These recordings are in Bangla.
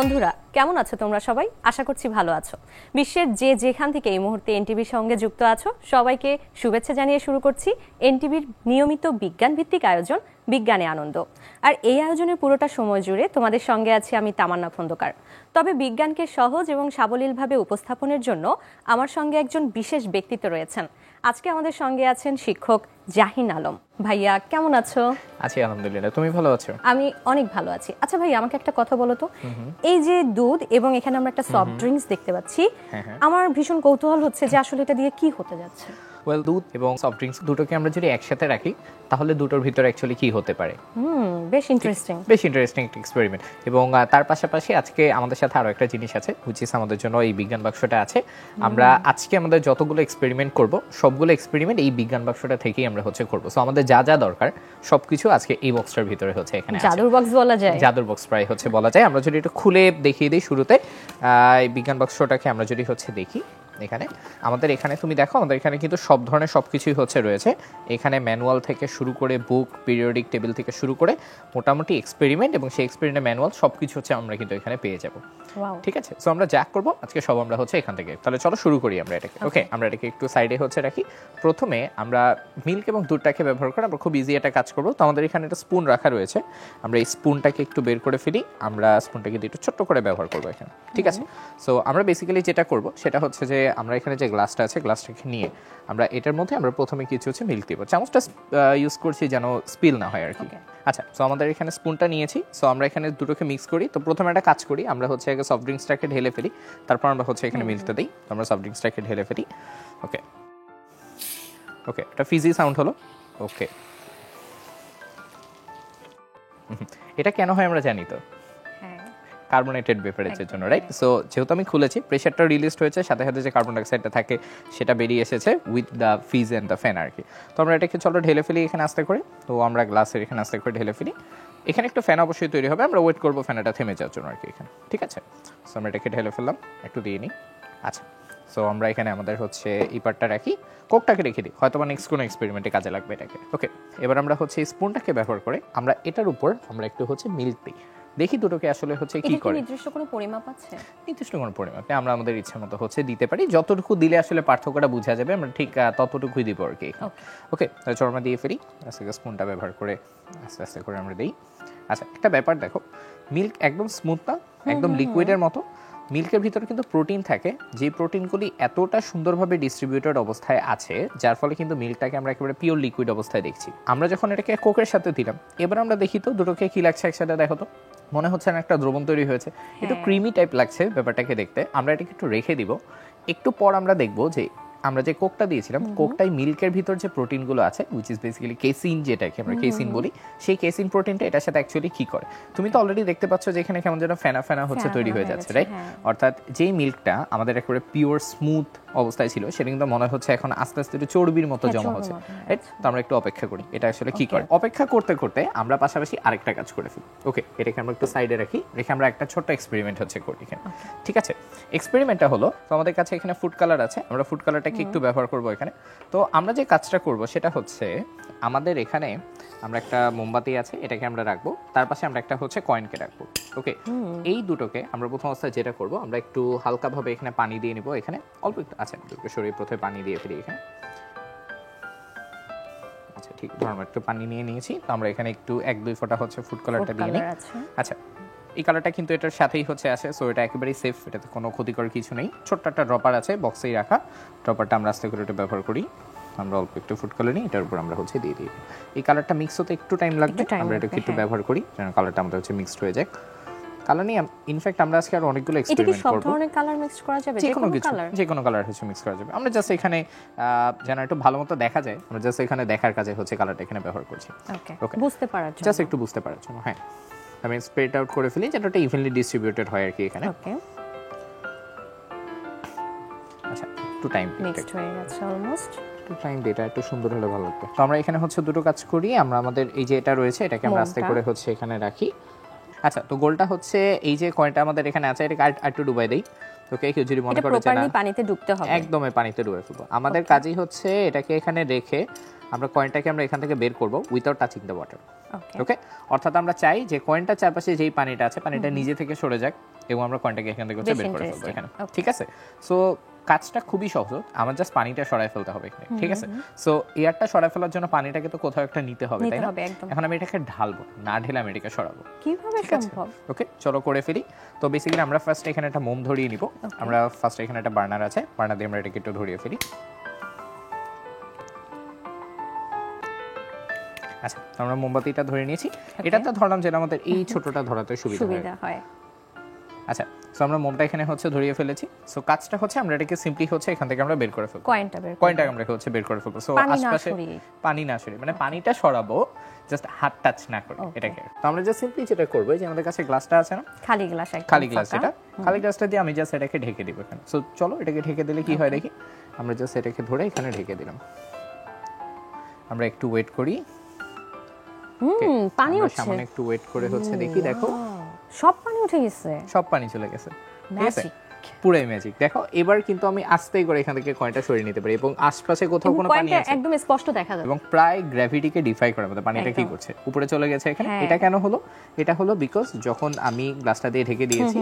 বন্ধুরা কেমন আছো তোমরা সবাই? আশা করছি ভালো আছো। বিশ্বের যে যেখান থেকে এই মুহূর্তে এনটিভির সঙ্গে যুক্ত আছো সবাইকে শুভেচ্ছা জানিয়ে শুরু করছি এনটিভির নিয়মিত বিজ্ঞান ভিত্তিক আয়োজন বিজ্ঞানে আনন্দ। আর এই আয়োজনের পুরোটা সময় জুড়ে তোমাদের সঙ্গে আছি আমি তামান্না খন্দকার। তবে বিজ্ঞানকে সহজ এবং সাবলীলভাবে উপস্থাপনের জন্য আমার সঙ্গে একজন বিশেষ ব্যক্তিত্ব রয়েছেন। আজকে আমাদের সঙ্গে আছেন শিক্ষক জাহিন আলম। ভাইয়া কেমন আছো? আছি আলহামদুলিল্লাহ, তুমি ভালো আছো? আমি অনেক ভালো আছি। আচ্ছা ভাই, আমাকে একটা কথা বলো তো, এই যে দুধ এবং এখানে আমরা একটা সফট ড্রিঙ্কস দেখতে পাচ্ছি, আমার ভীষণ কৌতূহল হচ্ছে যে আসলে এটা দিয়ে কি হতে যাচ্ছে। ওয়েল, দুধ এবং সফট ড্রিঙ্কস দুটোকে আমরা যদি একসাথে রাখি তাহলে দুটোর ভিতরে অ্যাকচুয়ালি কি হতে পারে। বেশ ইন্টারেস্টিং একটা এক্সপেরিমেন্ট। এবং তার পাশাপাশি আজকে আমাদের সাথে আরো একটা জিনিস আছে, হুইচ ইজ আমাদের জন্য এই বিজ্ঞান বাক্সটা আছে। আমরা আজকে আমাদের যতগুলো এক্সপেরিমেন্ট করব সবগুলো এক্সপেরিমেন্ট এই বিজ্ঞান বাক্সটা থেকেই আমরা করব। সো আমাদের যা যা দরকার সবকিছু আজকে এই বক্সটার ভিতরে এখানে আছে। জাদুর বক্স বলা যায়, জাদুর বক্স প্রায় বলা যায়। আমরা যদি একটু খুলে দেখিয়ে দিই শুরুতে এই বিজ্ঞান বাক্সটাকে আমরা যদি দেখি এখানে আমাদের এখানে তুমি দেখো আমাদের এখানে কিন্তু সব ধরনের সবকিছুই রয়েছে। এখানে ম্যানুয়াল থেকে শুরু করে বুক, পিরিয়ডিক টেবিল থেকে শুরু করে মোটামুটি এক্সপেরিমেন্ট এবং সেই এক্সপেরিমেন্টের ম্যানুয়াল সবকিছু আমরা কিন্তু এখানে পেয়ে যাব। ঠিক আছে, সো আমরা যা করব আজকে সব আমরা এখান থেকে। তাহলে চলো শুরু করি আমরা এটাকে। ওকে, আমরা এটাকে একটু সাইডে রাখি। প্রথমে আমরা মিল্ক এবং দুধটাকে ব্যবহার করে আমরা খুব ইজি একটা কাজ করব। তো আমাদের এখানে একটা স্পুন রাখা রয়েছে, আমরা এই স্পুনটাকে একটু বের করে ফেলি। আমরা স্পুনটাকে একটু ছোট্ট করে ব্যবহার করব এখানে। ঠিক আছে, সো আমরা বেসিক্যালি যেটা করব সেটা হচ্ছে যে আমরা এখানে যে গ্লাসটা আছে গ্লাসটাকে নিয়ে আমরা এটার মধ্যে আমরা প্রথমে কিছু মিল্ক দিব। চামচটা ইউজ করছি যেন স্পিল না হয় আর কি। আচ্ছা, সো আমাদের এখানে স্পুনটা নিয়েছি। সো আমরা এখানে দুটোকে মিক্স করি। তো প্রথমে একটা কাজ করি, আমরা আগে সফট ড্রিঙ্কসটাকে ঢেলে ফেলি, তারপর আমরা এখানে মিল্কটা দিই। তো আমরা সফট ড্রিঙ্কসটাকে ঢেলে ফেলি। ওকে ওকে, একটা ফিজি সাউন্ড হলো। ওকে, এটা কেন হয় আমরা জানি তো, কার্বনেটেড বেভারেজের জন্য, রাইট? সো যেহেতু আমি খুলেছি, প্রেশারটা রিলিজড হয়েছে, সাথে সাথে যে কার্বন ডাইঅক্সাইডটা থাকে সেটা বেরিয়ে এসেছে with the fizz and the fan আর কি। তো আমরা এটাকে চলো ঢেলে ফেলি এখানে আস্তে করে। তো আমরা গ্লাসের এখানে আস্তে করে ঢেলে ফেলি। এখানে একটু ফ্যান অবশ্যই তৈরি হবে, আমরা ওয়েট করবো ফ্যানটা থেমে যাওয়ার জন্য আর কি এখানে। ঠিক আছে, সো আমরা এটাকে ঢেলে ফেললাম, একটু দিয়ে নিই। আচ্ছা, সো আমরা এখানে আমাদের এই পার্টটা রাখি, কোকটাকে রেখে দিই, হয়তো বা নেক্সট কোনো এক্সপেরিমেন্টে কাজে লাগবে এটাকে। ওকে, এবার আমরা এই স্পুনটাকে ব্যবহার করে আমরা এটার উপর আমরা একটু মিল্ক দিই, দেখি দুটোকে আসলে কি করে। নির্দিষ্ট কোনো পরিমাপ আছে? নির্দিষ্ট কোনো পরিমাপ নেই, আমরা আমাদের ইচ্ছা মতো দিতে পারি। যতটুকু দিলে আসলে পার্থক্যটা বোঝা যাবে আমরা ঠিক ততটুকুই দিব আর কি। ওকে, তাহলে চলো আমরা দিয়ে ফেলি। আস্তে স্পুনটা ব্যবহার করে আস্তে আস্তে করে আমরা দিই। আচ্ছা, একটা ব্যাপার দেখো, মিল্ক একদম স্মুথ না, একদম লিকুইডের মতো। মিল্কের ভিতরে কিন্তু প্রোটিন থাকে, যে প্রোটিনগুলি এতটা সুন্দরভাবে ডিস্ট্রিবিউটেড অবস্থায় আছে যার ফলে কিন্তু মিল্কটাকে আমরা একেবারে পিওর লিকুইড অবস্থায় দেখছি। আমরা যখন এটাকে কোকের সাথে দিলাম, এবার আমরা দেখি তো দুটোকে কি লাগছে একসাথে। দেখো তো, মনে হচ্ছে না একটা দ্রবণ তৈরি হয়েছে, একটু ক্রিমি টাইপ লাগছে ব্যাপারটাকে দেখতে। আমরা এটাকে একটু রেখে দিব, একটু পর আমরা দেখবো যে আমরা যে কোকটা দিয়েছিলাম কোকটাই মিল্কের ভিতর যে প্রোটিনগুলো আছে, উইচ ইজ বেসিক্যালি কেসিন, যেটাকে আমরা কেসিন বলি, সেই কেসিন প্রোটিনটা এটার সাথে অ্যাকচুয়ালি কি করে। তুমি তো অলরেডি দেখতে পাচ্ছ যে এখানে কেমন যেন ফেনা ফেনা তৈরি হয়ে যাচ্ছে, রাইট? অর্থাৎ যেই মিল্কটা আমাদের একেবারে পিওর স্মুথ অবস্থায় ছিল সেটা কিন্তু মনে হচ্ছে এখন আস্তে আস্তে একটু চর্বির মতো জমা হচ্ছে, রাইট? তো আমরা একটু অপেক্ষা করি এটা আসলে কি করে। অপেক্ষা করতে করতে আমরা পাশাপাশি আরেকটা কাজ করে ফেলি। ওকে, এটাকে আমরা একটু সাইডে রাখি, রেখে আমরা একটা ছোট্ট এক্সপেরিমেন্ট করি এখানে। ঠিক আছে, এক্সপেরিমেন্টটা হলো, তো আমাদের কাছে এখানে ফুড কালার আছে, আমরা ফুড কালারটাকে একটু ব্যবহার করবো এখানে। তো আমরা যে কাজটা করব সেটা হচ্ছে আমাদের এখানে আমরা একটা মোমবাতি আছে, এটাকে আমরা রাখবো, তার পাশে আমরা একটা কয়েনকে রাখবো। ওকে, এই দুটোকে আমরা প্রথম অবস্থায় যেটা করব, আমরা একটু হালকাভাবে এখানে পানি দিয়ে নিব, এখানে অল্প একটু। আচ্ছা, দুটো শরীর প্রথমে পানি দিয়ে ফেলি এখানে। আচ্ছা, ঠিক ধরনের একটু পানি নিয়ে নিয়েছি। তো আমরা এখানে একটু 1-2 ফোঁটা ফুড কালারটা দিয়ে নিই। আচ্ছা, এই কালারটা কিন্তু এটার সাথেই আছে, সো এটা একেবারেই সেফ, এটাতে কোনো ক্ষতিকর কিছু নেই। ছোট্ট একটা ড্রপার আছে বক্সেই রাখা, ড্রপারটা আমরা আস্তে করে এটা ব্যবহার করি। আমরা অল্প একটু ফুড কালার নিই, এটার উপর আমরা দিয়ে দিই। এই কালারটা মিক্স হতে একটু টাইম লাগবে, আমরা এটাকে একটু ব্যবহার করি যেন কালারটা আমাদের মিক্সড হয়ে যায়। কালার নিয়ে ইনফ্যাক্ট আমরা আজকে আর অনেকগুলো এক্সপেরিমেন্ট করব। সব ধরনের কালার মিক্স করা যাবে, যে কোনো কালার মিক্স করা যাবে। আমরা জাস্ট এখানে যেন একটু ভালো মতো দেখা যায়, আমরা জাস্ট এখানে দেখার কাজে কালারটা এখানে ব্যবহার করছি। ওকে, বুঝতে পারার জন্য, জাস্ট একটু বুঝতে পারার জন্য। হ্যাঁ, আমি স্প্রেড আউট করে ফেলি যেটা ইভেনলি ডিস্ট্রিবিউটেড হয় আর কি এখানে। ওকে, আচ্ছা, একটু টাইম মিক্সড হয়ে গেছে অলমোস্ট। একটু টাইম দিটা একটু সুন্দর হলে ভালো লাগবে। তো আমরা এখানে দুটো কাজ করি, আমরা আমাদের এই যে এটা রয়েছে এটাকে আমরা আস্তে করে এখানে রাখি। আচ্ছা, তো গোলটা এই যে কয়েনটা আমাদের এখানে আছে, এটাকে একটু ডুবাই দেই। ওকে কেউ যদি মনে এটা করে যে না প্রপারলি পানিতে ডুবতে হবে। একদমই পানিতে ডুবে ফেলবো। আমাদের কাজই হচ্ছে এটাকে এখানে রেখে আমরা কয়েনটাকে আমরা এখান থেকে বের করব উইথাউট টাচিং দ্য ওয়াটার। ওকে ওকে, অর্থাৎ আমরা চাই যে কয়েনটার চারপাশে যেই পানিটা আছে পানিটা নিজে থেকে সরে যাক এবং আমরা কয়েনটাকে এখান থেকে হচ্ছে বেশ বের করে ফেলবো interesting. এখানে। Okay. ঠিক আছে, সো কাজটা খুবই সহজ, আমার জাস্ট পানিটা সরাই ফেলতে হবে এখানে। ঠিক আছে, সো এয়ারটা সরাই ফেলার জন্য পানিটাকে তো কোথাও একটা নিতে হবে, নিতে তাই না? হবে একদম। এখন আমি এটাকে ঢালবো, না ঢেলে আমি এটাকে সরাবো। কিভাবে ঠিক আছে, সম্ভব? ওকে চলো করে ফেলি। তো বেসিক্যালি আমরা ফার্স্ট এখানে একটা মোম ধরিয়ে নিব। আমরা ফার্স্ট এখানে একটা বার্নার আছে, বার্নার দিয়ে আমরা এটাকে একটু ধরিয়ে ফেলি। আচ্ছা, আমরা মোমবাতিটা ধরে নিয়েছি। এটা তো ধরলাম যেটা আমাদের এই ছোটটা ধরাতে সুবিধা হয়। সুবিধা হয়। আচ্ছা, সো আমরা মোমটা এখানে হচ্ছে ধরিয়ে ফেলেছি। সো কাজটা হচ্ছে আমরা এটাকে সিম্পলি হচ্ছে এখান থেকে আমরা বের করে ফেলবো। কয়েনটা বের করব। কয়েনটা আমরা হচ্ছে বের করে ফেলবো। সো পানি না আশপাশে সরিয়ে। পানি না সরিয়ে, মানে পানিটা সরাবো, জাস্ট হাত টাচ না করে এটাকে। তো আমরা জাস্ট সিম্পলি যেটা করব, যে আমাদের কাছে গ্লাসটা আছে না, খালি গ্লাস একদম খালি গ্লাস, ফাঁকা। এটা খালি গ্লাসটা দিয়ে আমি জাস্ট এটাকে ঢেকে দিব এখানে। সো চলো এটাকে ঢেকে দিলে কি হয় দেখি। আমরা জাস্ট এটাকে ধরে এখানে ঢেকে দিলাম। আমরা একটু ওয়েট করি। পানি আমরা উঠছে। সামনে একটু ওয়েট করে হচ্ছে দেখি, দেখো সব পানি উঠে গেছে। সব পানি চলে গেছে। ঠিক আছে, ম্যাজিক। পুরাই ম্যাজিক। দেখো এবার কিন্তু আমি আস্তে করে এখান থেকে কয়েনটা সরিয়ে নিতে পারি এবং আশপাশে কোথাও কোনো পানি কয়েনটা আছে একদম স্পষ্ট দেখা যাচ্ছে। এবং প্রায় গ্র্যাভিটিকে ডিফাই করে মতো পানিটা কি একদম। করছে, উপরে চলে গেছে এখানে। হ্যাঁ। এটা কেন হলো? এটা হলো বিকজ যখন আমি গ্লাসটা দিয়ে ঢেকে দিয়েছি,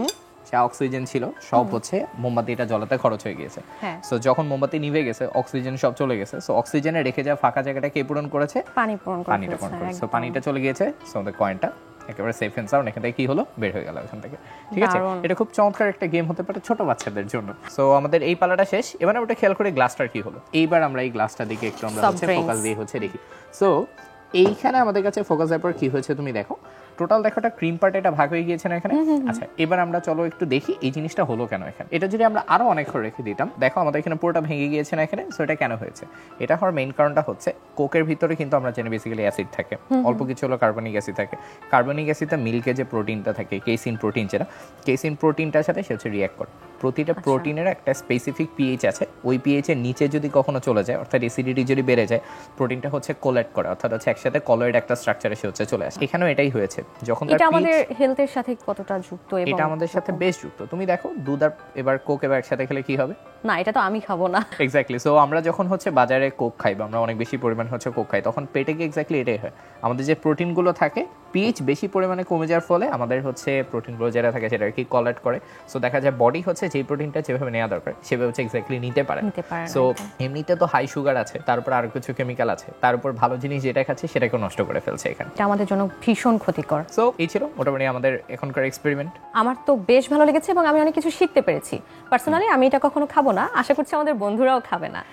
যা অক্সিজেন ছিল সব হচ্ছে মোমবাতিটা জ্বলাতে খরচ হয়ে গিয়েছে। হ্যাঁ। সো যখন মোমবাতি নিভে গেছে, অক্সিজেন সব চলে গেছে। সো অক্সিজেনে রেখে যাওয়া ফাঁকা জায়গাটা কে পূরণ করেছে? পানি পূরণ করে পানিটা পূরণ ফেলছে, করেছে। সো একদম। পানিটা চলে গিয়েছে, সো আমাদের কয়েনটা একেবারে সেফ এন্ড সাউন্ড এখান থেকে কি হলো, বের হয়ে গেল এখান থেকে। ঠিক আছে, দারুণ। এটা খুব চমৎকার একটা গেম হতে পারে ছোট বাচ্চাদের জন্য। সো আমাদের এই পালাটা শেষ। এবার আমরা খেয়াল করে গ্লাসটার কি হলো। এইবার আমরা এই গ্লাসটা দিকে একটু আমরা Soft হচ্ছে drinks. ফোকাস দিয়ে হচ্ছে দেখি। সো এইখানে আমাদের কাছে ফোকাস দেওয়ার পর কি হয়েছে তুমি দেখো, টোটাল দেখো একটা ক্রিম পার্ট এটা ভাগ হয়ে গিয়েছে না এখানে। আচ্ছা, এবার আমরা চলো একটু দেখি এই জিনিসটা হলো কেন এখানে। এটা যদি আমরা আরো অনেকক্ষণ রেখে দিতাম, দেখো আমাদের এখানে পুরোটা ভেঙে গিয়েছে না এখানে। সো এটা কেন হয়েছে? এটা হওয়ার মেইন কারণটা হচ্ছে কোকের ভিতরে কিন্তু আমরা জানি বেসিক্যালি অ্যাসিড থাকে, অল্প কিছু হলো কার্বনিক অ্যাসিড থাকে। কার্বনিক অ্যাসিডে মিল্কে যে প্রোটিনটা থাকে, কেসিন প্রোটিন, যেটা কেসিন প্রোটিনটার সাথে সে হচ্ছে রিঅ্যাক্ট করে। প্রতিটা প্রোটিনের একটা স্পেসিফিক পিএইচ আছে, ওই পিএইচ এর নিচে যদি কখনো চলে যায়, অর্থাৎ অ্যাসিডিটি যদি বেড়ে যায়, প্রোটিনটা হচ্ছে কোলেট করে, অর্থাৎ হচ্ছে একসাথে কলয়েড একটা স্ট্রাকচারে সে হচ্ছে চলে আসে। এখানেও এটাই হয়েছে, যখন তার এটা pH আমাদের হেলথের সাথে কতটা যুক্ত এবং এটা আমাদের সাথে বেশ যুক্ত। তুমি দেখো দুধ আর এবার কোক এবার একসাথে খেলে কি হবে? না, এটা তো আমি খাবো না। এক্স্যাক্টলি। সো আমরা যখন হচ্ছে বাজারে কোক খাই বা আমরা অনেক বেশি পরিমাণ হচ্ছে কোক খাই, তখন পেটে গিয়ে এক্স্যাক্টলি এটাই হয়। আমাদের যে প্রোটিনগুলো থাকে, পিএইচ বেশি পরিমাণে কমে যাওয়ার ফলে আমাদের হচ্ছে প্রোটিনগুলো যেটা থাকে সেটা কি কলেক্ট করে। সো দেখা যায় বডি হচ্ছে যেই প্রোটিনটা যেভাবে নেওয়া দরকার সেভাবে হচ্ছে এক্স্যাক্টলি নিতে পারে। নিতে পারে না, সো এমনিতে তো হাই সুগার আছে, তার উপর আরো কিছু কেমিক্যাল আছে, তার উপর ভালো জিনিস যেটা খাচ্ছে সেটাকে নষ্ট করে ফেলছে এখানে। এটা আমাদের জন্য ভীষণ ক্ষতিকর। সো এই ছিল মোটামুটি আমাদের এখনকার এক্সপেরিমেন্ট। আমার তো বেশ ভালো লেগেছে এবং আমি অনেক কিছু শিখতে পেরেছি। পার্সোনালি আমি এটা কখনো খাবো না, আশা করছি আমাদের বন্ধুরাও খাবে না।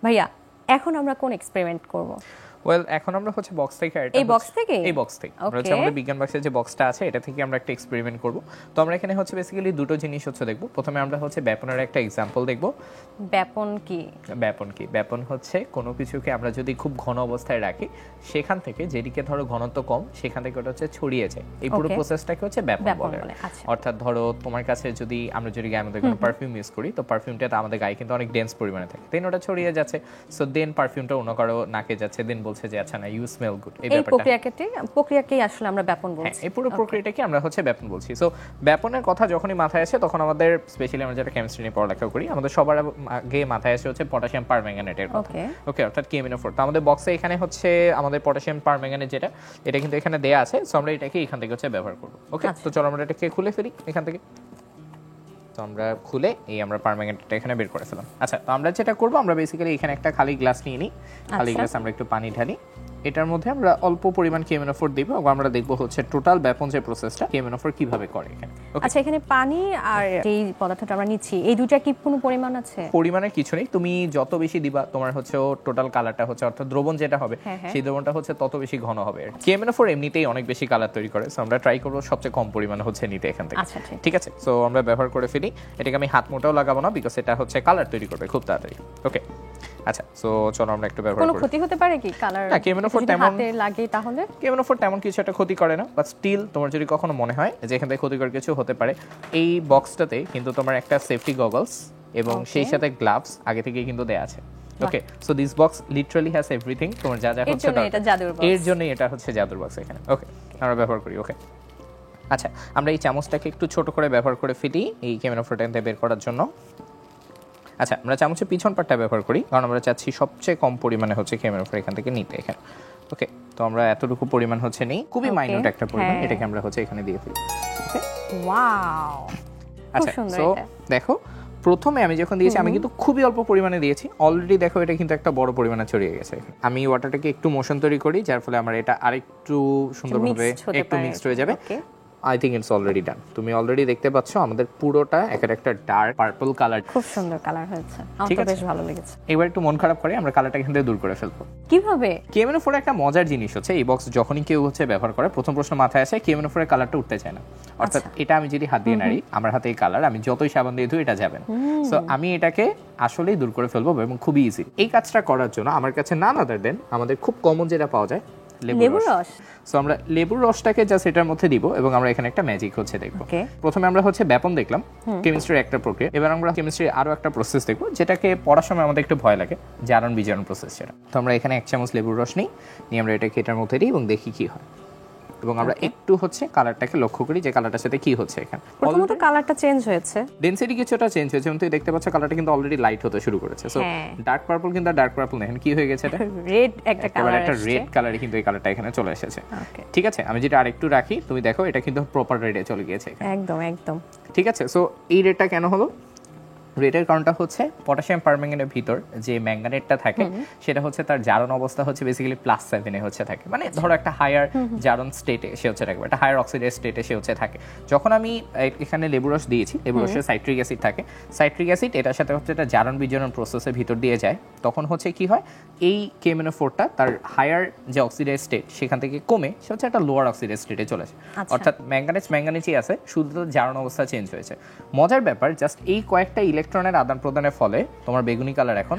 ভাইয়া, এখন আমরা কোন এক্সপেরিমেন্ট করব? ওয়েল, এখন আমরা হচ্ছে বক্স থেকে এই box থেকে? এই বক্স থেকে আমরা হচ্ছে Okay. আমাদের বিজ্ঞান বক্সের যে বক্সটা আছে এটা থেকে আমরা একটা এক্সপেরিমেন্ট করব। তো আমরা এখানে হচ্ছে বেসিক্যালি দুটো জিনিস হচ্ছে দেখব। প্রথমে আমরা হচ্ছে ব্যাপনের একটা এক্সাম্পল দেখব। ব্যাপন কি? ব্যাপন কি? ব্যাপন হচ্ছে কোনো কিছুকে আমরা যদি খুব ঘন অবস্থায় রাখি, সেখান থেকে যেদিকে ধরো ঘনত্ব কম সেখান থেকে ওটা হচ্ছে ছড়িয়ে যায়। এই পুরো Okay. প্রসেসটাকে হচ্ছে ব্যাপন ব্যাপন বলে। বলে, আচ্ছা। অর্থাৎ ধরো তোমার কাছে যদি আমরা যদি গায়ের মধ্যে কোনো পারফিউম ইউজ করি, তো পারফিউমটা আমাদের গায়ে কিন্তু অনেক ডেন্স পরিমাণে থাকে, দেন ওটা ছড়িয়ে যাচ্ছে। সো দেন পারফিউমটা অন্য কারো নাকে যাচ্ছে, দেন বলছে যে আচ্ছা না, ইউ স্মেল গুড। এই এই ব্যাপারটা প্রক্রিয়াকেই আসলে আমরা ব্যাপন হ্যাঁ, বলছি। এই পুরো প্রক্রিয়াটাকে আমরা হচ্ছে ব্যাপন বলছি। সো ব্যাপনের কথা যখনই মাথায় আসে তখন আমাদের স্পেশালি আমরা যেটা কেমিস্ট্রি নিয়ে পড়ালেখা করি, আমাদের সবার আগে মাথায় আসে হচ্ছে পটাশিয়াম পারম্যাঙ্গানেটের কথা। Okay. ওকে, অর্থাৎ KMnO4। তো আমাদের বক্সে এখানে হচ্ছে আমাদের পটাশিয়াম পারম্যাঙ্গানেট যেটা, এটা কিন্তু এখানে দেয়া আছে। সো আমরা এটাকে এখান থেকে হচ্ছে ব্যবহার করব। ওকে, আচ্ছা। তো চলো আমরা এটাকে খুলে ফেলি এখান থেকে। তো আমরা খুলে এই আমরা পারম্যাঙ্গানেটটা এখানে বের করে ফেলাম। আচ্ছা, তো আমরা যেটা করব, আমরা বেসিক্যালি এখানে একটা খালি গ্লাস নিয়ে নিই। খালি আচ্ছা। গ্লাস আমরা একটু পানি ঢালি, এটার মধ্যে আমরা অল্প পরিমাণ KMnO4 দিব এবং আমরা দেখব হচ্ছে টোটাল ব্যাপন যে প্রসেসটা KMnO4 কিভাবে করে এখানে। ওকে, আচ্ছা, এখানে পানি আর যেই পদার্থটা আমরা নিচ্ছি এই দুইটা কি কোনো পরিমাণ আছে? পরিমাণের কিছু নেই, তুমি যত বেশি দিবা তোমার হচ্ছে টোটাল কালারটা হচ্ছে, অর্থাৎ দ্রবণ যেটা হবে হ্যাঁ, হ্যাঁ। সেই দ্রবণটা হচ্ছে তত বেশি ঘন হবে। KMnO4 এমনিতেই অনেক বেশি কালার তৈরি করে, সো আমরা ট্রাই করব সবচেয়ে কম পরিমাণে হচ্ছে নিতে এখান থেকে। আচ্ছা, ঠিক। ঠিক আছে, সো আমরা ব্যবহার করে ফেলি। এটাকে আমি হাত মোটাও লাগাবো না, বিকজ এটা হচ্ছে কালার তৈরি করবে খুব তাড়াতাড়ি। ওকে, আচ্ছা, সো চলো আমরা একটু ব্যবহার কোনো করি। ক্ষতি হতে পারে কি কালার? না, KMnO4 তেমন- হাতে লাগে তাহলে? KMnO4 তেমন কিছু একটা ক্ষতি করে না, বাট স্টিল তোমার যদি কখনো মনে হয় যে এখান থেকে ক্ষতিকর কিছু হতে পারে, এই বক্সটাতে কিন্তু তোমার একটা সেফটি গগলস এবং Okay. সেই সাথে গ্লাভস আগে থেকেই কিন্তু দেয়া আছে। Okay, so this box literally has everything, তোমার যা যা এর হচ্ছে জন্য এটা জাদুর box। এর জন্য এটা হচ্ছে জাদুর বক্স এখানে। ওকে, আমরা ব্যবহার করি। ওকে, আচ্ছা, আমরা এই চামচটাকে একটু ছোট করে ব্যবহার করে ফেলি এই কেমেনোফোরটা বের করার জন্য। আচ্ছা, আমরা চামচের পিছন পাটটা ব্যবহার করি কারণ আমরা চাচ্ছি সবচেয়ে কম পরিমাণে হচ্ছে কেমেনোফোর এখান থেকে নিতে এখানে। ওকে, তো আমরা এতটুকু পরিমাণ হচ্ছে নেই, খুবই মাইনিউট একটা পরিমাণ, এটাকে আমরা হচ্ছে এখানে দিয়ে ফেলি। ওকে, ওয়াও, আচ্ছা, সো দেখো প্রথমে আমি যখন দিয়েছি আমি কিন্তু খুবই অল্প পরিমাণে দিয়েছি, অলরেডি দেখো এটা কিন্তু একটা বড় পরিমাণে ছড়িয়ে গেছে। আমি ওয়াটারটাকে একটু মোশন তৈরি করি যার ফলে আমার এটা আরেকটু সুন্দরভাবে একটু মিক্সড হয়ে যাবে। I think it's already done. তুমি অলরেডি দেখতে পাচ্ছ আমাদের পুরোটা একটা ডার্ক পার্পল কালার, খুব সুন্দর কালার হয়েছে, আমার তো বেশ ভালো লেগেছে। এবার একটু মন খারাপ করে আমরা কালারটা এখান থেকে দূর করে ফেলবো। কিভাবে? কেমেনোফোর একটা মজার জিনিস হচ্ছে এই বক্স যখনই কেউ হচ্ছে ব্যবহার করে প্রথম প্রশ্ন মাথায় আসে কেমেনোফোরের কালারটা উঠতে চায় না। অর্থাৎ এটা আমি যদি হাত দিয়ে নাড়ি, আমার হাতে এই কালার, আমি যতই সাবান দিয়ে ধুই এটা যাবে না। সো আমি এটাকে আসলেই দূর করে ফেলবো এবং খুবই ইজি। এই কাজটা করার জন্য আমার কাছে নান আদার দেন আমাদের খুব কমন যেটা পাওয়া যায় লেবুর রস। সো আমরা লেবুর রসটাকে জাস্ট এটার মধ্যে দিব এবং আমরা এখানে একটা ম্যাজিক হচ্ছে দেখবো। প্রথমে আমরা হচ্ছে ব্যাপন দেখলাম, কেমিস্ট্রির একটা প্রক্রিয়া। এবার আমরা কেমিস্ট্রির আরো একটা প্রসেস দেখবো যেটাকে পড়ার সময় আমাদের একটু ভয় লাগে, জারণ বিজারণ প্রসেস যেটা। তো আমরা এখানে 1 চামচ লেবুর রস নিই, নিয়ে আমরা এটাকে এটার মধ্যে দিই এবং দেখি কি হয়। এবং আমরা একটু হচ্ছে কালারটাকে লক্ষ্য করি যে কালারটার সাথে কি হচ্ছে। এখানে প্রথমত কালারটা চেঞ্জ হয়েছে, ডেনসিটি কিছুটা চেঞ্জ হয়েছে, তুমি দেখতে পাচ্ছ কালারটা কিন্তু অলরেডি লাইট হতে শুরু করেছে। সো ডার্ক পার্পল কিন্তু ডার্ক পার্পল না, এখন কি হয়ে গেছে, এটা রেড একটা কালার, একটা রেড কালারে কিন্তু এই কালারটা এখানে চলে এসেছে। ঠিক আছে, আমি যেটা আরেকটু রাখি, তুমি দেখো এটা কিন্তু প্রপার রেডে চলে গিয়েছে একদম একদম। ঠিক আছে, সো এই রেডটা কেন হলো? রেটের কারণটা হচ্ছে পটাশিয়াম পারম্যাঙ্গানেটের ভিতর যে ম্যাঙ্গানেটটা থাকে সেটা হচ্ছে তার জারণ অবস্থা হচ্ছে বেসিক্যালি +7 হচ্ছে থাকে, মানে ধরো একটা হায়ার জারণ স্টেটে সে হচ্ছে থাকে, একটা হায়ার অক্সিডাইজ স্টেটে সে হচ্ছে থাকে। যখন আমি এখানে লেবু রস দিয়েছি, লেবু রসে সাইট্রিক অ্যাসিড থাকে, সাইট্রিক অ্যাসিড এটার সাথে হচ্ছে এটা জারণ বিজারণ প্রসেসের ভিতর দিয়ে যায়, তখন হচ্ছে কি হয় এই কেমেনোফোরটা তার হায়ার যে অক্সিডাইজ স্টেট সেখান থেকে কমে সে হচ্ছে একটা লোয়ার অক্সিডাইজ স্টেটে চলে আসে। অর্থাৎ ম্যাঙ্গানেজই আছে, শুধু জারণ অবস্থা চেঞ্জ হয়েছে। মজার ব্যাপার, জাস্ট এই কয়েকটা ইলেকট্রনের আদান প্রদানের ফলে তোমার বেগুনি কালার এখন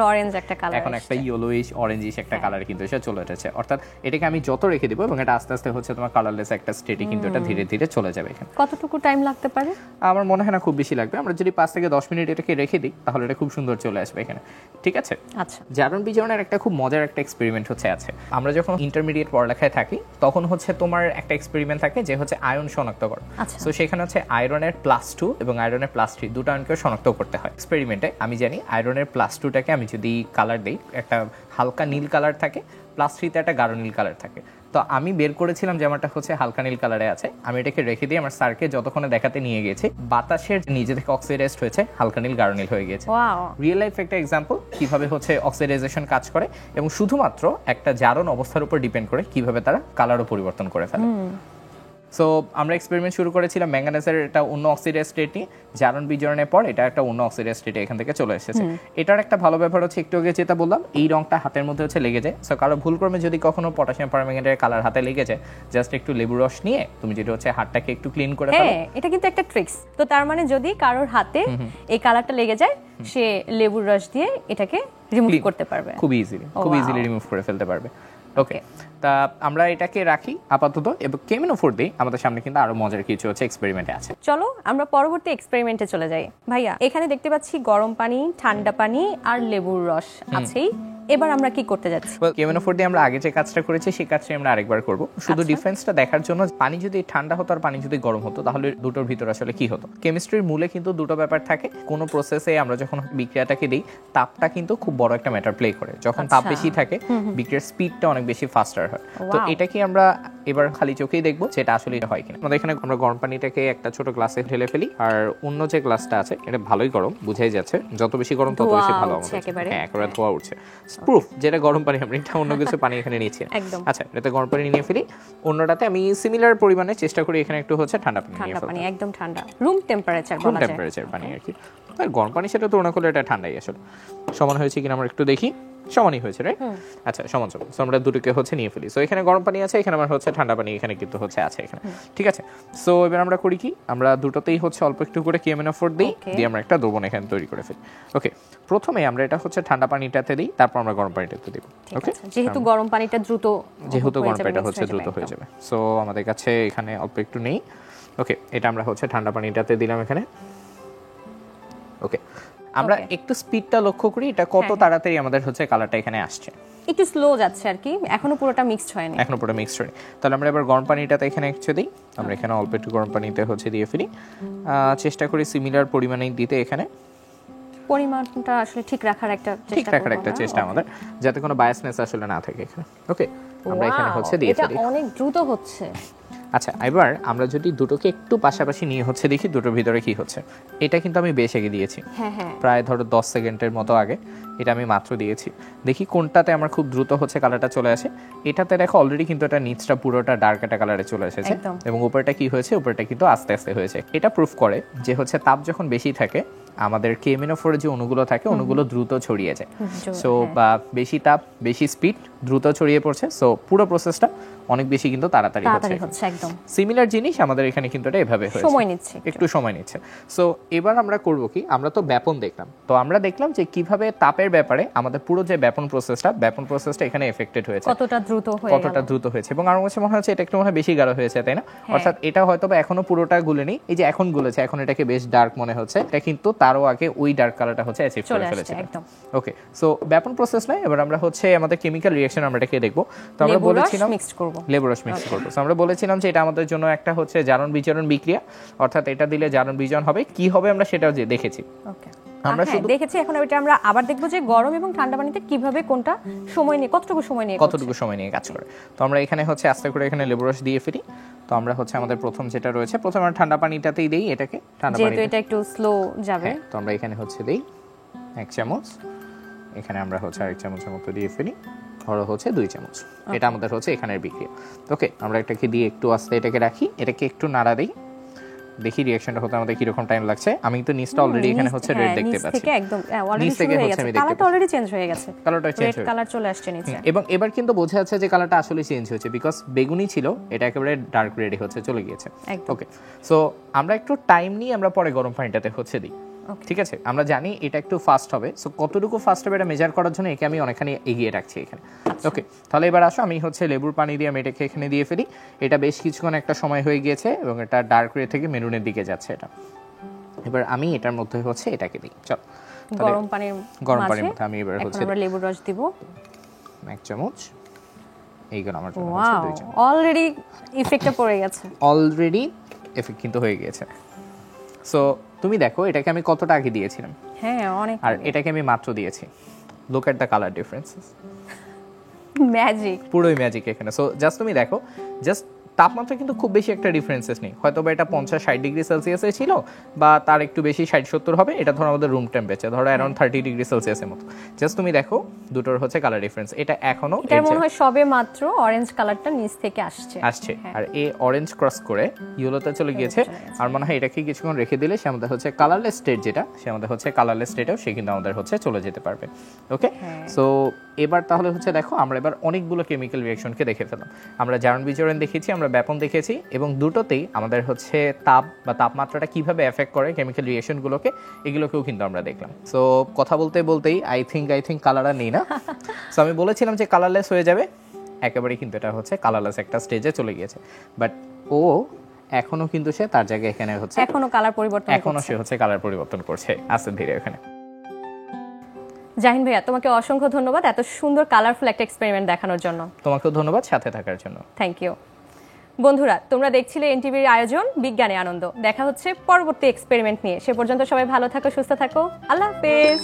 অরেঞ্জ একটা কালার, এখন একটা ইয়েলোইশ অরেঞ্জিশ একটা কালার কিন্তু এসে চলে এসেছে। অর্থাৎ এটাকে আমি যত রেখে দিব এবং এটা আস্তে আস্তে হচ্ছে তোমার কালারলেস একটা স্টেটে কিন্তু এটা ধীরে ধীরে চলে যাবে। এখানে কতটুকু টাইম লাগতে পারে? আমার মনে হয় না খুব বেশি লাগবে, আমরা যদি 5 থেকে 10 মিনিট এটাকে রেখে দিই তাহলে এটা খুব সুন্দর চলে আসবে এখানে। ঠিক আছে, আচ্ছা। জারণ বিজারণের একটা খুব মজার একটা এক্সপেরিমেন্ট হচ্ছে আছে। আমরা যখন ইন্টারমিডিয়েট পড়ালেখায় থাকি তখন হচ্ছে তোমার একটা এক্সপেরিমেন্ট থাকে যে হচ্ছে আয়ন শনাক্ত করা। তো সেখানে হচ্ছে আয়রনের +2 এবং আয়রনের +3 দুটো আয়নকে শনাক্ত করতে হয়। এক্সপেরিমেন্টে আমি জানি আয়রনের +2টাকে আমি যদি কালার দেই, একটা হালকা নীল কালার থাকে, +3তে একটা গাঢ় নীল কালার থাকে। তো আমি বের করেছিলাম যে আমারটা হচ্ছে হালকা নীল কালারে আছে, আমি এটাকে রেখে দিয়ে আমার স্যারকে যতক্ষণে দেখাতে নিয়ে গেছি বাতাসের নিজে থেকে অক্সিডাইজড হয়েছে হালকা নীল গাঢ় নীল হয়ে গেছে। রিয়েল লাইফ একটা এক্সাম্পল কিভাবে হচ্ছে অক্সিডাইজেশন কাজ করে এবং শুধুমাত্র একটা জারণ অবস্থার উপর ডিপেন্ড করে কিভাবে তারা কালারও পরিবর্তন করে ফেলে। সো আমরা এক্সপেরিমেন্ট শুরু করেছিলাম ম্যাঙ্গানেজের এটা অন্য অক্সিডাইজ স্টেট নিয়ে, জারণ বিজারণের পর এটা একটা অন্য অক্সিডাইজ স্টেটে এখান থেকে চলে এসেছে। এটার একটা ভালো ব্যাপার হচ্ছে একটু আগে যেটা বললাম, এই রংটা হাতের মধ্যে হচ্ছে লেগে যায়। সো কারো ভুলক্রমে যদি কখনো পটাশিয়াম পারম্যাঙ্গানেটের কালার হাতে লেগে যায়, জাস্ট একটু লেবু রস নিয়ে তুমি যেটা হচ্ছে হাতটাকে একটু ক্লিন করে ফেলো। এটা কিন্তু একটা ট্রিক্স। তো তার মানে যদি কারোর হাতে এই কালারটা লেগে যায়, সে লেবুর রস দিয়ে এটাকে রিমুভ করতে পারবে খুব ইজিলি রিমুভ করে ফেলতে পারবে। ওকে, তা আমরা এটাকে রাখি আপাতত এবং কেমেনোফোর দিই। আমাদের সামনে কিন্তু আরো মজার কিছু হচ্ছে এক্সপেরিমেন্টে আছে। চলো আমরা পরবর্তী এক্সপেরিমেন্টে চলে যাই। ভাইয়া, এখানে দেখতে পাচ্ছি গরম পানি, ঠান্ডা পানি আর লেবুর রস আছেই। এবার আমরা কি করতে যাচ্ছি? কেমেনোফোর দিয়ে আমরা আগে যে কাজটা করেছি সেই কাজটা আমরা আরেকবার করব, শুধু ডিফারেন্সটা দেখার জন্য। পানি যদি ঠান্ডা হতো আর পানি যদি গরম হতো তাহলে দুটোর ভিতর আসলে কি হতো। কেমিস্ট্রির মূলে কিন্তু দুটো ব্যাপার থাকে। কোনো প্রসেসে আমরা যখন বিক্রিয়াটাকে দিই, তাপটা কিন্তু খুব বড় একটা ম্যাটার প্লে করে। যখন তাপ বেশি থাকে বিক্রিয়ার স্পিডটা অনেক বেশি ফাস্টার হয়। তো এটা কি আমরা এবার খালি চোখেই দেখবো যেটা আসলে হয় কিনা। আমাদের এখানে আমরা গরম পানিটাকে একটা ছোট গ্লাসে ঢেলে ফেলি, আর অন্য যে গ্লাসটা আছে এটা ভালোই গরম, বুঝাই যাচ্ছে। যত বেশি গরম তত বেশি ভালো আমাদের। হ্যাঁ, একেবারে ধোয়া উঠছে। প্রুফ যেটা গরম পানি, আমরা এটা অন্য কিছু পানি এখানে নিচ্ছি। আচ্ছা, এটাতে গরম পানি নিয়ে ফেলি। অন্যটাতে আমি সিমিলার পরিমাণে চেষ্টা করি এখানে একটু হচ্ছে ঠান্ডা পানি নিয়ে ফেলতে। একদম ঠান্ডা, রুম টেম্পারেচার বলা যায়। রুম টেম্পারেচার পানি আর কি। আর গরম পানি সেটা তুলনা করলে এটা ঠান্ডাই আসলে। সমান হয়েছে কিনা আমরা একটু দেখি। সমানই হয়েছে, রাইট? আচ্ছা, সমান। সো আমরা দুটোকে হচ্ছে নিয়ে ফেলি। সো এখানে গরম পানি আছে, এখানে আমার হচ্ছে ঠান্ডা পানি এখানে কিন্তু হচ্ছে আছে এখানে। ঠিক আছে, সো এবার আমরা করি কি, আমরা দুটোতেই হচ্ছে অল্প একটু করে কেমেনোফোর দিই, দিয়ে আমরা একটা দ্রবণ এখানে তৈরি করে ফেলি। ওকে, প্রথমে আমরা এটা হচ্ছে ঠান্ডা পানিটাতে দিই, তারপর আমরা গরম পানিটাতে দিব। ওকে, যেহেতু গরম পানিটা দ্রুত হচ্ছে দ্রুত হয়ে যাবে। সো আমাদের কাছে এখানে অল্প একটু নেই। ওকে, এটা আমরা হচ্ছে ঠান্ডা পানিটাতে দিলাম এখানে। ওকে, আমরা Okay. একটু স্পিডটা লক্ষ্য করি, এটা কত তাড়াতাড়ি আমাদের হচ্ছে কালারটা এখানে আসছে। একটু স্লো যাচ্ছে আর কি, এখনো পুরোটা মিক্সড হয়নি। এখনো পুরো মিক্সড হয়নি। তাহলে আমরা এবার গরম পানিটাতে এখানে একটু দিই। আমরা এখানে অল্প একটু গরম পানিতে হচ্ছে দিয়ে ফেলি। চেষ্টা করি সিমিলার পরিমাণেই দিতে এখানে, পরিমাণটা আসলে ঠিক রাখার একটা চেষ্টা ঠিক রাখার একটা চেষ্টা আমাদের, যাতে কোনো বায়াসনেস আসলে না থাকে এখানে। ওকে, আমরা এখানে হচ্ছে দিয়ে এটা ফেলি। অনেক দ্রুত হচ্ছে। আচ্ছা, এবার আমরা যদি দুটোকে একটু পাশাপাশি নিয়ে হচ্ছে দেখি দুটোর ভিতরে কি হচ্ছে। এটা কিন্তু আমি বেশ আগে দিয়েছি, হ্যাঁ হ্যাঁ, প্রায় ধরো 10 সেকেন্ডের মতো আগে এটা আমি মাত্র দিয়েছি। দেখি কোনটাতে আমার খুব দ্রুত হচ্ছে কালারটা চলে আসে। এটাতে দেখো অলরেডি কিন্তু এটা নিচটা পুরোটা ডার্ক একটা কালারে চলে এসেছে, একদম। এবং উপরটা কি হয়েছে, উপরটা কিন্তু আস্তে আস্তে হয়েছে। এটা প্রুফ করে যে হচ্ছে তাপ যখন বেশি থাকে আমাদের কেমিনোফোরে যে অণুগুলো থাকে অণুগুলো দ্রুত ছড়িয়ে যায়। সো বা বেশি তাপ বেশি স্পিড দ্রুত ছড়িয়ে পড়ছে, সো পুরো প্রসেসটা অনেক বেশি কিন্তু তাড়াতাড়ি তাড়াতাড়ি হচ্ছে। হচ্ছে একদম। সিমিলার জিনিস আমাদের এখানে কিন্তু এটা এভাবে হয়েছে, সময় নিচ্ছে একটু সময় নিচ্ছে। সো এবার আমরা করব কি, আমরা তো ব্যাপন দেখলাম, তো আমরা দেখলাম যে কিভাবে তাপের ব্যাপারে আমাদের পুরো যে ব্যাপন প্রসেসটা এখানে এফেক্টেড হয়েছে, কতটা দ্রুত হয়ে কতটা গেল। দ্রুত হয়েছে। এবং আমার কাছে মনে হচ্ছে এটা একটু মনে হয় বেশি গাঢ় হয়েছে, তাই না? অর্থাৎ এটা হয়তো বা এখনো পুরোটা গুলেনি, এই যে এখন গুলেছে, এখন এটাকে বেশ ডার্ক মনে হচ্ছে, এটা কিন্তু তারও আগে ওই ডার্ক কালারটা হচ্ছে অ্যাচিভ করে চলে আসছে ফেলেছে একদম। ওকে, সো ব্যাপন প্রসেস নয়, এবার আমরা হচ্ছে আমাদের কেমিক্যাল রিঅ্যাকশন আমরা এটাকে দেখবো। তো আমরা লেবু রস বলেছিলাম মিক্সড করব। লেবু রস মিক্স করবো। So আমরা বলেছিলাম যে এটা আমাদের জন্য একটা হচ্ছে জারণ বিজারণ বিক্রিয়া, অর্থাৎ এটা দিলে জারণ বিজারণ হবে, কি হবে আমরা সেটাও যে দেখেছি। ওকে, আমরা শুধু দেখেছি, এখন এটা আমরা আবার দেখবো যে গরম এবং ঠান্ডা পানিতে কিভাবে কোনটা সময় নিয়ে কতটুকু সময় নিয়ে কতটুকু সময় নিয়ে কাজ করে। তো আমরা এখানে হচ্ছে আস্তে করে এখানে লেবু রস দিয়ে ফেলি। তো আমরা হচ্ছে আমাদের প্রথম যেটা রয়েছে, প্রথমে আমরা ঠান্ডা পানিটাতেই দেই এটাকে, ঠান্ডা যেহেতু পানিতে। এটা একটু স্লো যাবে। হ্যাঁ, তো আমরা এখানে হচ্ছে দেই 1 চামচ, এখানে আমরা হচ্ছে আরেক চামচের মতো দিয়ে ফেলি, ধরো হচ্ছে 2 চামচ। এটা আমাদের হচ্ছে এখানের বিক্রিয়া। ওকে, আমরা এটাকে দিয়ে একটু আস্তে এটাকে রাখি, এটাকে একটু নাড়া দেই, দেখি রিঅ্যাকশনটা হতে আমাদের কি রকম টাইম লাগছে। আমি তো নিচটা অলরেডি এখানে হচ্ছে রেড দেখতে পাচ্ছি, থেকে একদম অলরেডি নিচ থেকে শুরু হয়ে হচ্ছে গেছে, আমি দেখতে কালারটা অলরেডি চেঞ্জ হয়ে গেছে, কালারটা চেঞ্জ রেড হয়ে কালার চলে আসছে নিচে। এবং এবার কিন্তু বোঝা যাচ্ছে যে কালারটা আসলে চেঞ্জ হয়েছে, বিকজ বেগুনি ছিল, এটা একেবারে ডার্ক রেডে হচ্ছে চলে গিয়েছে। একদম। ওকে, সো আমরা একটু টাইম নিয়ে আমরা পরে গরম পানিটাতে হচ্ছে দিই। ঠিক আছে, আমরা জানি এটা একটু ফাস্ট হবে, সো কতটুকু ফাস্ট হবে এটা মেজার করার জন্য একে আমি অনেকখানি এগিয়ে রাখছি এখানে। ওকে, তাহলে এবার আসো, আমি হচ্ছে লেবুর পানি দিয়ে আমি এটাকে এখানে দিয়ে ফেলি। এটা বেশ কিছুক্ষণ একটা সময় হয়ে গিয়েছে এবং এটা ডার্ক রে থেকে মেরুনের দিকে যাচ্ছে এটা। এবার আমি এটার মধ্যে হচ্ছে এটাকে দিই। চল, গরম পানির মধ্যে আমি এবার হচ্ছে আমরা লেবুর রস দিব 1 চামচ। এইগুলো আমার জন্য হচ্ছে ওয়াও, 2 চামচ। অলরেডি ইফেক্টটা পড়ে গেছে। অলরেডি এফেক্ট কিন্তু হয়ে গিয়েছে। সো তুমি দেখো এটাকে আমি কতটা আগে দিয়েছিলাম, হ্যাঁ অনেক, আর এটাকে আমি মাত্র দিয়েছি। Look at the colour differences, magic. পুরোই ম্যাজিক এখানে। সো জাস্ট তুমি দেখো, জাস্ট তাপমাত্রা কিন্তু খুব বেশি একটা ডিফারেন্সেস নেই, হয়তো বা এটা 50-60 ডিগ্রি সেলসিয়াসে ছিল বা তার একটু বেশি 60-70 হবে, এটা ধরো আমাদের রুম টেম্পারেচার ধরো অ্যারাউন্ড 30 ডিগ্রি সেলসিয়াসের মতো। জাস্ট তুমি দেখো দুটোর হচ্ছে কালার ডিফারেন্স, এটা এখনো এটা মনে হয় সবে মাত্র অরেঞ্জ কালারটা নিচ থেকে আসছে, আর এই অরেঞ্জ ক্রস করে ইয়েলোতে চলে গিয়েছে। আর মনে হয় এটাকে কিছুক্ষণ রেখে দিলে সে আমাদের হচ্ছে কালারলেস স্টেট, যেটা সে আমাদের হচ্ছে কালারলেস স্টেটেও সে কিন্তু আমাদের হচ্ছে চলে যেতে পারবে। ওকে, সো এবার তাহলে হচ্ছে দেখো আমরা এবার অনেকগুলো কেমিক্যাল রিঅ্যাকশনকে দেখে ফেললাম। আমরা জারণ বিজারণ দেখেছি, আমরা ব্যাপন দেখেছি, এবং দুটোতেই আমাদের হচ্ছে তাপ বা তাপমাত্রাটা কিভাবে এফেক্ট করে কেমিক্যাল রিঅ্যাকশনগুলোকে, এগুলোকেও কিন্তু আমরা দেখলাম। সো কথা বলতে বলতেই আই থিঙ্ক কালার আর নেই না। সো আমি বলেছিলাম যে কালারলেস হয়ে যাবে, একেবারেই কিন্তু এটা হচ্ছে কালারলেস একটা স্টেজে চলে গিয়েছে। বাট ও এখনো কিন্তু সে তার জায়গায় এখানে হচ্ছে এখনো কালার পরিবর্তন এখনো সে হচ্ছে কালার পরিবর্তন করছে আস্তে ধীরে এখানে। জাহিন ভাইয়া, তোমাকে অসংখ্য ধন্যবাদ এত সুন্দর কালারফুল একটা এক্সপেরিমেন্ট দেখানোর জন্য। তোমাকেও ধন্যবাদ সাথে থাকার জন্য। Thank you. বন্ধুরা, তোমরা দেখছিলে এনটিভির আয়োজন বিজ্ঞানে আনন্দ। দেখা হচ্ছে পরবর্তী এক্সপেরিমেন্ট নিয়ে। সে পর্যন্ত সবাই ভালো থাকো, সুস্থ থাকো। আল্লাহ হাফেজ।